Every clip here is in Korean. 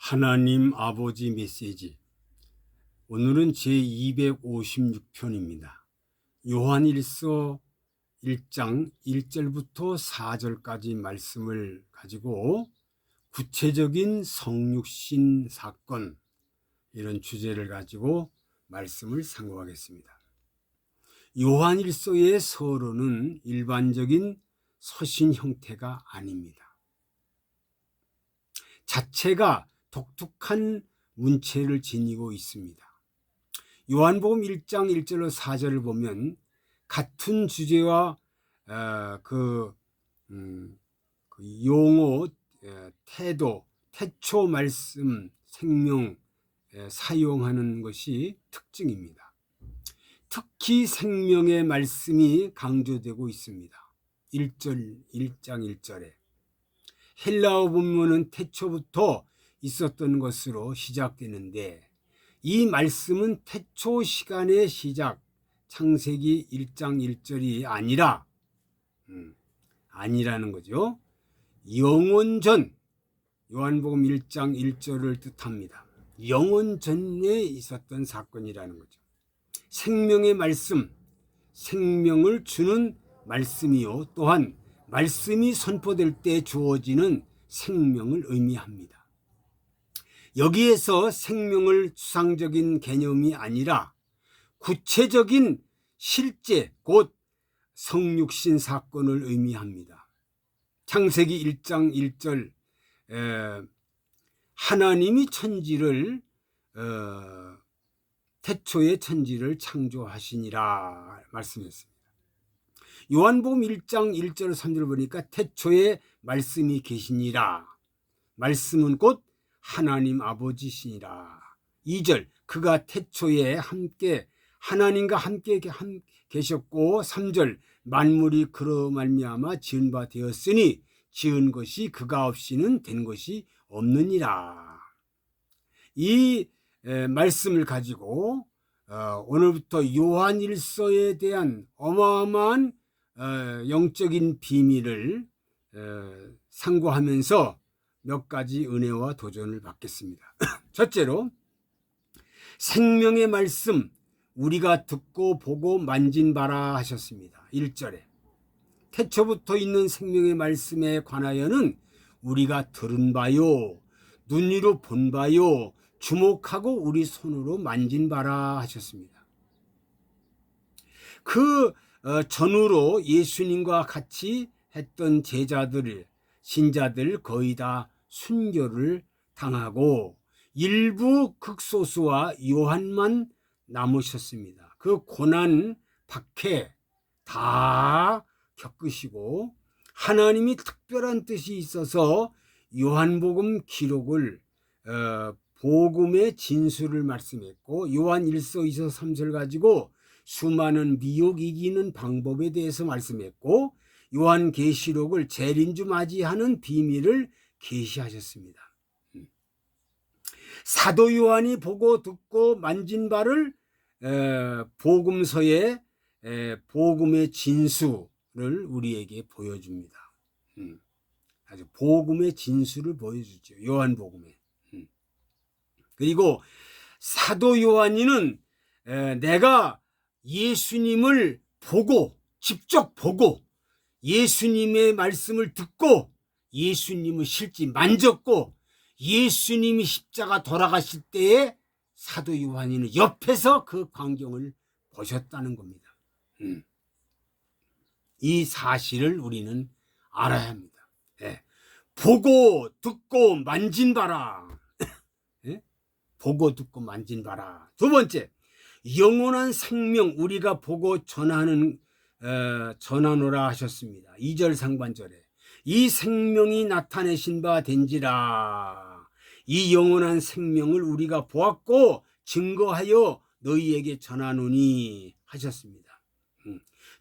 하나님 아버지 메시지. 오늘은 제256편입니다. 요한일서 1장 1절부터 4절까지 말씀을 가지고 구체적인 성육신 사건, 이런 주제를 가지고 말씀을 상고하겠습니다. 요한일서의 서론은 일반적인 서신 형태가 아닙니다. 자체가 독특한 문체를 지니고 있습니다. 요한복음 1장 1절로 4절을 보면 같은 주제와 그 용어, 태도, 태초 말씀, 생명 사용하는 것이 특징입니다. 특히 생명의 말씀이 강조되고 있습니다. 1장 1절에 헬라어 본문은 태초부터 있었던 것으로 시작되는데, 이 말씀은 태초 시간의 시작, 창세기 1장 1절이 아니라는 거죠. 영원전, 요한복음 1장 1절을 뜻합니다. 영원전에 있었던 사건이라는 거죠. 생명의 말씀, 생명을 주는 말씀이요, 또한 말씀이 선포될 때 주어지는 생명을 의미합니다. 여기에서 생명을 추상적인 개념이 아니라 구체적인 실제, 곧 성육신 사건을 의미합니다. 창세기 1장 1절 하나님이 천지를 태초에 천지를 창조하시니라 말씀했습니다. 요한복음 1장 1절 3절 보니까 태초에 말씀이 계시니라, 말씀은 곧 하나님 아버지시니라. 2절 그가 태초에 함께 하나님과 함께 계셨고, 3절 만물이 그로 말미암아 지은 바 되었으니 지은 것이 그가 없이는 된 것이 없느니라. 이 말씀을 가지고 오늘부터 요한일서에 대한 어마어마한 영적인 비밀을 상고하면서 몇 가지 은혜와 도전을 받겠습니다. 첫째로, 생명의 말씀 우리가 듣고 보고 만진 바라 하셨습니다. 1절에 태초부터 있는 생명의 말씀에 관하여는 우리가 들은 바요, 눈으로 본 바요, 주목하고 우리 손으로 만진 바라 하셨습니다. 그 전후로 예수님과 같이 했던 제자들, 신자들 거의 다 순교를 당하고 일부 극소수와 요한만 남으셨습니다. 그 고난, 박해 다 겪으시고, 하나님이 특별한 뜻이 있어서 요한복음 기록을 복음의 진수를 말씀했고, 요한 1서 2서 3서를 가지고 수많은 미혹 이기는 방법에 대해서 말씀했고, 요한계시록을 재림주 맞이하는 비밀을 계시하셨습니다. 사도 요한이 보고 듣고 만진 바를 복음서의 복음의 진수를 우리에게 보여줍니다. 아주 복음의 진수를 보여주죠. 요한복음에. 그리고 사도 요한이는 내가 예수님을 보고, 직접 보고, 예수님의 말씀을 듣고, 예수님을 실제 만졌고, 예수님이 십자가 돌아가실 때에 사도 요한이는 옆에서 그 광경을 보셨다는 겁니다. 이 사실을 우리는 알아야 합니다. 보고 듣고 만진 바라. 보고 듣고 만진 바라. 두 번째, 영원한 생명 우리가 보고 전하노라 하셨습니다. 2절 상반절에 이 생명이 나타내신 바 된지라. 이 영원한 생명을 우리가 보았고 증거하여 너희에게 전하노니 하셨습니다.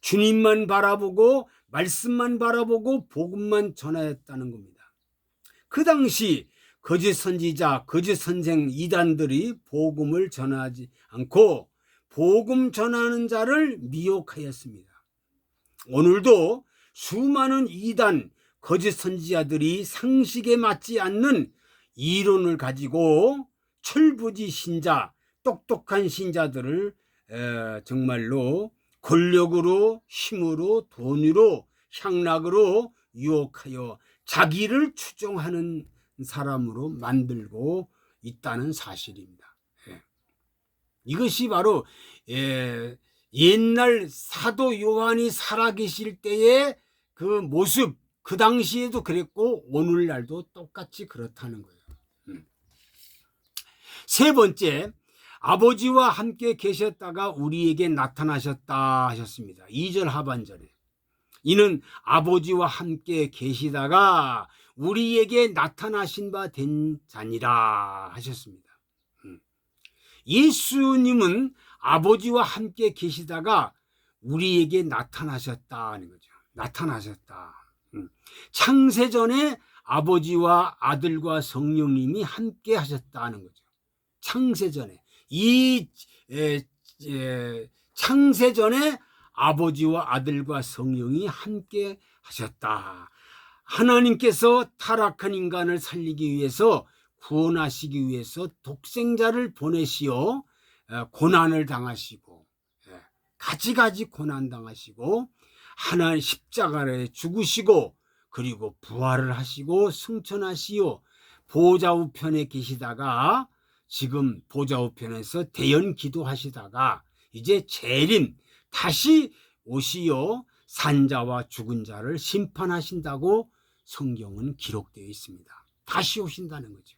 주님만 바라보고 말씀만 바라보고 복음만 전하였다는 겁니다. 그 당시 거짓 선지자, 거짓 선생 이단들이 복음을 전하지 않고 복음 전하는 자를 미혹하였습니다. 오늘도 수많은 이단, 거짓 선지자들이 상식에 맞지 않는 이론을 가지고 철부지 신자, 똑똑한 신자들을 정말로 권력으로, 힘으로, 돈으로, 향락으로 유혹하여 자기를 추종하는 사람으로 만들고 있다는 사실입니다. 이것이 바로 옛날 사도 요한이 살아계실 때의 그 모습, 그 당시에도 그랬고 오늘날도 똑같이 그렇다는 거예요. 세 번째, 아버지와 함께 계셨다가 우리에게 나타나셨다 하셨습니다. 2절 하반절에. 이는 아버지와 함께 계시다가 우리에게 나타나신 바 된 자니라 하셨습니다. 예수님은 아버지와 함께 계시다가 우리에게 나타나셨다는 거죠. 나타나셨다. 창세전에 아버지와 아들과 성령님이 함께 하셨다는 거죠. 창세전에. 창세전에 아버지와 아들과 성령이 함께 하셨다. 하나님께서 타락한 인간을 살리기 위해서, 구원하시기 위해서 독생자를 보내시어 고난을 당하시고, 가지가지 고난 당하시고, 하나님 십자가에 죽으시고, 그리고 부활을 하시고 승천하시어 보좌 우편에 계시다가, 지금 보좌 우편에서 대연 기도하시다가 이제 재림, 다시 오시어 산자와 죽은 자를 심판하신다고 성경은 기록되어 있습니다. 다시 오신다는 거죠.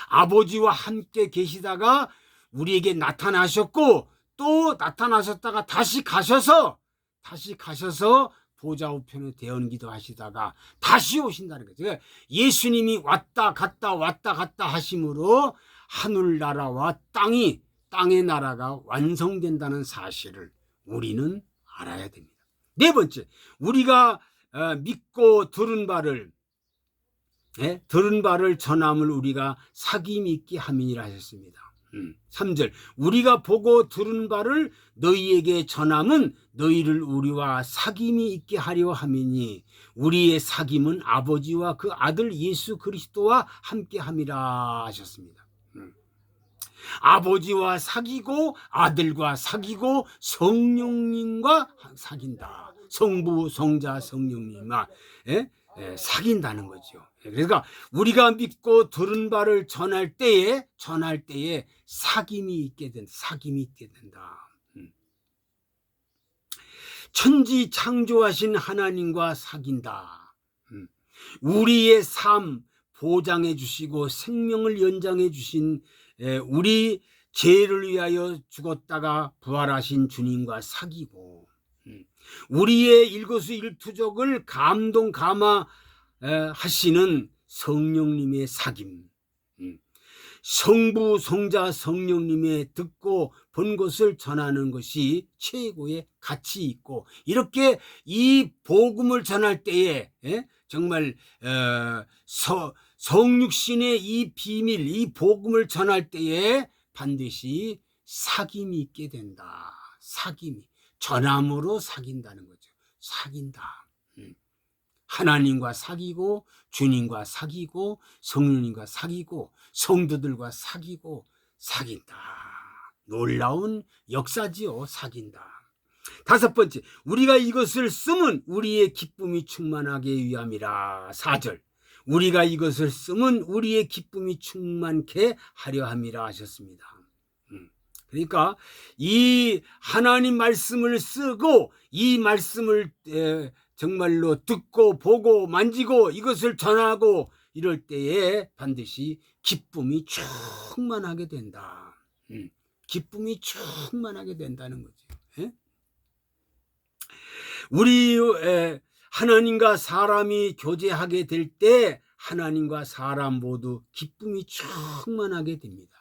아버지와 함께 계시다가 우리에게 나타나셨고, 또 나타나셨다가 다시 가셔서 보좌 우편에 대언기도 하시다가 다시 오신다는 거죠. 그러니까 예수님이 왔다 갔다 하심으로 하늘나라와 땅의 나라가 완성된다는 사실을 우리는 알아야 됩니다. 네 번째, 우리가 믿고 들은 바를 전함을 우리가 사귐 있게 함이니라 하셨습니다. 3절, 우리가 보고 들은 바를 너희에게 전함은 너희를 우리와 사귐이 있게 하려 함이니 우리의 사귐은 아버지와 그 아들 예수 그리스도와 함께 함이라 하셨습니다. 아버지와 사귀고 아들과 사귀고 성령님과 사귄다. 성부, 성자, 성령님과 사귄다는 거죠. 그러니까 우리가 믿고 들은 바를 전할 때에 사귐이 있게 된다. 천지 창조하신 하나님과 사귄다. 우리의 삶 보장해 주시고 생명을 연장해 주신 우리 죄를 위하여 죽었다가 부활하신 주님과 사귀고, 우리의 일거수일투족을 감동 감화하시는 성령님의 사귐, 성부 성자 성령님의 듣고 본 것을 전하는 것이 최고의 가치 있고, 이렇게 이 복음을 전할 때에 정말 성육신의 이 비밀, 이 복음을 전할 때에 반드시 사귐이 있게 된다. 사귐이 전함으로 사귄다는 거죠. 사귄다. 하나님과 사귀고, 주님과 사귀고, 성령님과 사귀고, 성도들과 사귄다. 놀라운 역사지요. 사귄다. 다섯 번째, 우리가 이것을 쓰면 우리의 기쁨이 충만하게 위함이라. 4절, 우리가 이것을 쓰면 우리의 기쁨이 충만케 하려 함이라 하셨습니다. 그러니까 이 하나님 말씀을 쓰고 이 말씀을 정말로 듣고 보고 만지고 이것을 전하고 이럴 때에 반드시 기쁨이 충만하게 된다. 기쁨이 충만하게 된다는 거죠. 우리 하나님과 사람이 교제하게 될 때 하나님과 사람 모두 기쁨이 충만하게 됩니다.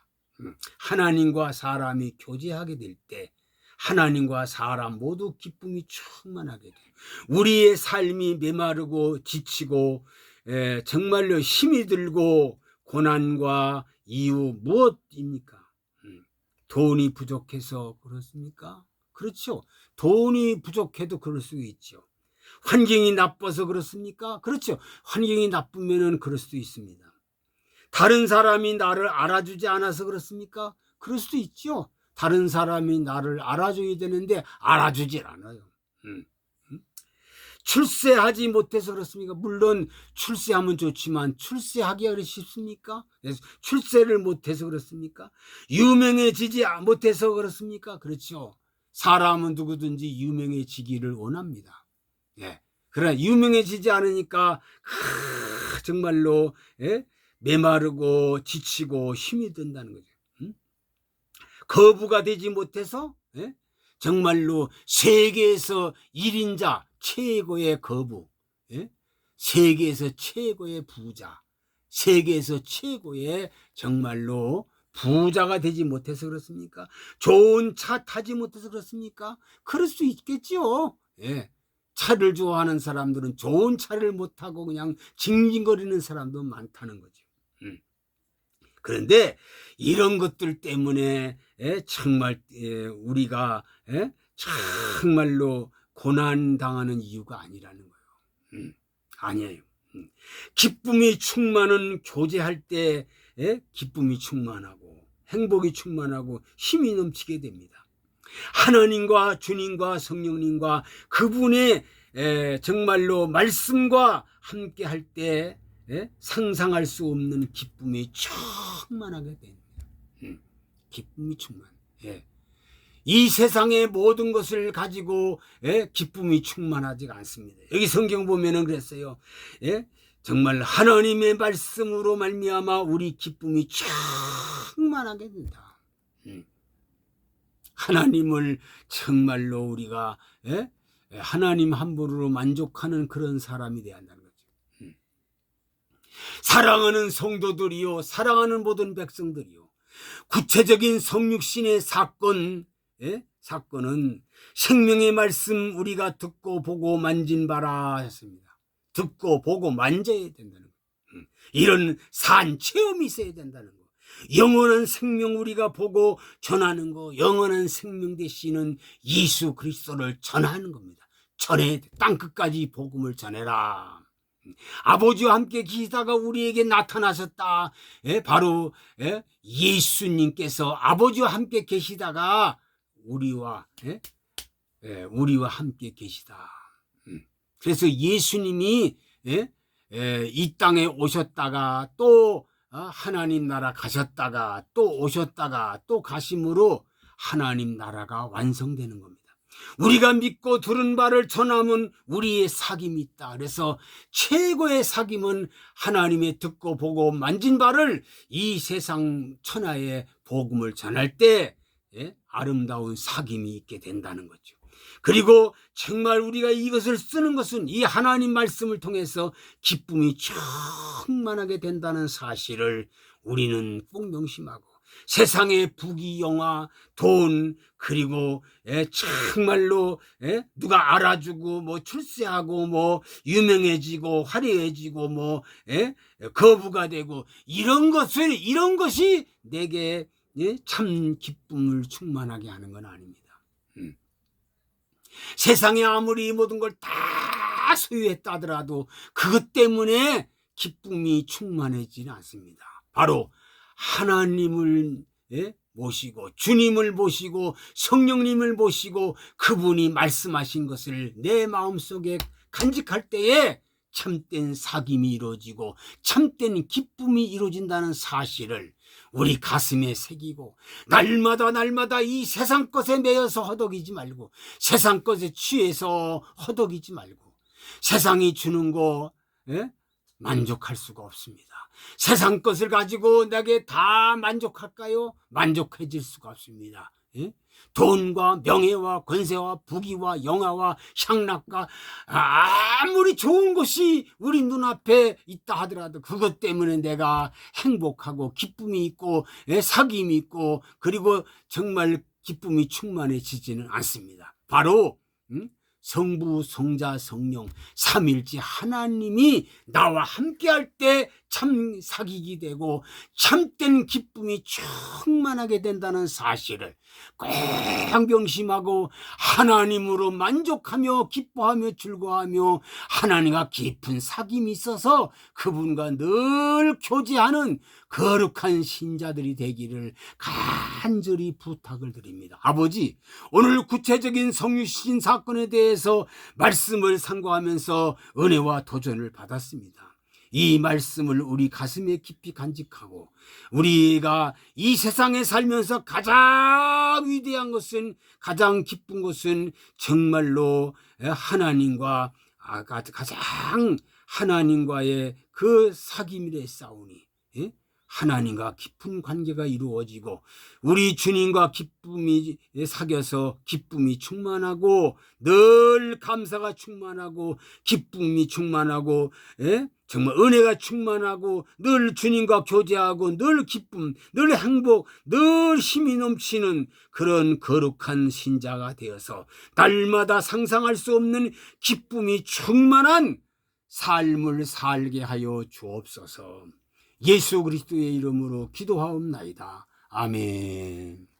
하나님과 사람이 교제하게 될 때 하나님과 사람 모두 기쁨이 충만하게 돼요. 우리의 삶이 메마르고 지치고 정말로 힘이 들고 고난과 이유 무엇입니까? 돈이 부족해서 그렇습니까? 그렇죠. 돈이 부족해도 그럴 수 있죠. 환경이 나빠서 그렇습니까? 그렇죠. 환경이 나쁘면은 그럴 수도 있습니다. 다른 사람이 나를 알아주지 않아서 그렇습니까? 그럴 수도 있죠. 다른 사람이 나를 알아줘야 되는데 알아주질 않아요. 출세하지 못해서 그렇습니까? 물론 출세하면 좋지만 출세하기가 쉽습니까? 출세를 못해서 그렇습니까? 유명해지지 못해서 그렇습니까? 그렇죠. 사람은 누구든지 유명해지기를 원합니다. 예. 그러나 유명해지지 않으니까 정말로 메마르고 지치고 힘이 든다는 거죠. 거부가 되지 못해서 정말로 세계에서 1인자 최고의 거부, 세계에서 최고의 부자, 세계에서 최고의 정말로 부자가 되지 못해서 그렇습니까? 좋은 차 타지 못해서 그렇습니까? 그럴 수 있겠지요. 차를 좋아하는 사람들은 좋은 차를 못 타고 그냥 징징거리는 사람도 많다는 거죠. 그런데 이런 것들 때문에 정말 우리가 정말로 고난당하는 이유가 아니라는 거예요. 아니에요. 기쁨이 충만은 교제할 때 기쁨이 충만하고 행복이 충만하고 힘이 넘치게 됩니다. 하나님과 주님과 성령님과 그분의 정말로 말씀과 함께 할 때 상상할 수 없는 기쁨이 충만하게 됩니다. 기쁨이 충만. 이 세상의 모든 것을 가지고 기쁨이 충만하지가 않습니다. 여기 성경 보면은 그랬어요. 정말 하나님의 말씀으로 말미암아 우리 기쁨이 충만하게 된다. 하나님을 정말로 우리가 하나님 함부로 만족하는 그런 사람이 되어야 한다는 거죠. 사랑하는 성도들이요, 사랑하는 모든 백성들이요, 구체적인 성육신의 사건은 생명의 말씀 우리가 듣고 보고 만진 바라 했습니다. 듣고 보고 만져야 된다는 거. 이런 산 체험이 있어야 된다는 거. 영원한 생명 우리가 보고 전하는 거, 영원한 생명 되시는 예수 그리스도를 전하는 겁니다. 전해, 땅끝까지 복음을 전해라. 아버지와 함께 계시다가 우리에게 나타나셨다. 바로 예수님께서 아버지와 함께 계시다가 우리와 함께 계시다. 그래서 예수님이 이 땅에 오셨다가 또 하나님 나라 가셨다가 또 오셨다가 또 가심으로 하나님 나라가 완성되는 겁니다. 우리가 믿고 들은 바를 전하면 우리의 사귐이 있다. 그래서 최고의 사귐은 하나님의 듣고 보고 만진 바를 이 세상 천하의 복음을 전할 때 아름다운 사귐이 있게 된다는 거죠. 그리고 정말 우리가 이것을 쓰는 것은 이 하나님 말씀을 통해서 기쁨이 충만하게 된다는 사실을 우리는 꼭 명심하고, 세상의 부귀영화, 돈, 그리고 정말로 누가 알아주고 뭐 출세하고 뭐 유명해지고 화려해지고 뭐 거부가 되고 이런 것이 내게 참 기쁨을 충만하게 하는 건 아닙니다. 세상에 아무리 모든 걸 다 소유했다 하더라도 그것 때문에 기쁨이 충만해지는 않습니다. 바로 하나님을 모시고 주님을 모시고 성령님을 모시고 그분이 말씀하신 것을 내 마음속에 간직할 때에 참된 사귐이 이루어지고 참된 기쁨이 이루어진다는 사실을 우리 가슴에 새기고, 날마다 이 세상 것에 매여서 허덕이지 말고, 세상 것에 취해서 허덕이지 말고, 세상이 주는 거 만족할 수가 없습니다. 세상 것을 가지고 내게 다 만족할까요? 만족해질 수가 없습니다. 돈과 명예와 권세와 부귀와 영화와 향락과 아무리 좋은 것이 우리 눈앞에 있다 하더라도 그것 때문에 내가 행복하고 기쁨이 있고 사귐이 있고 그리고 정말 기쁨이 충만해지지는 않습니다. 바로 성부, 성자, 성령 삼일째 하나님이 나와 함께할 때 참 사귑이 되고 참된 기쁨이 충만하게 된다는 사실을 꼭 명심하고 하나님으로 만족하며 기뻐하며 즐거워하며 하나님과 깊은 사귐이 있어서 그분과 늘 교제하는 거룩한 신자들이 되기를 간절히 부탁을 드립니다. 아버지, 오늘 구체적인 성육신 사건에 대해서 말씀을 상고하면서 은혜와 도전을 받았습니다. 이 말씀을 우리 가슴에 깊이 간직하고 우리가 이 세상에 살면서 가장 위대한 것은, 가장 기쁜 것은 정말로 하나님과 가장 하나님과의 그 사귐의 싸우니 하나님과 깊은 관계가 이루어지고 우리 주님과 기쁨이 사귀어서 기쁨이 충만하고 늘 감사가 충만하고 기쁨이 충만하고 정말 은혜가 충만하고 늘 주님과 교제하고 늘 기쁨, 늘 행복, 늘 힘이 넘치는 그런 거룩한 신자가 되어서 날마다 상상할 수 없는 기쁨이 충만한 삶을 살게 하여 주옵소서. 예수 그리스도의 이름으로 기도하옵나이다. 아멘.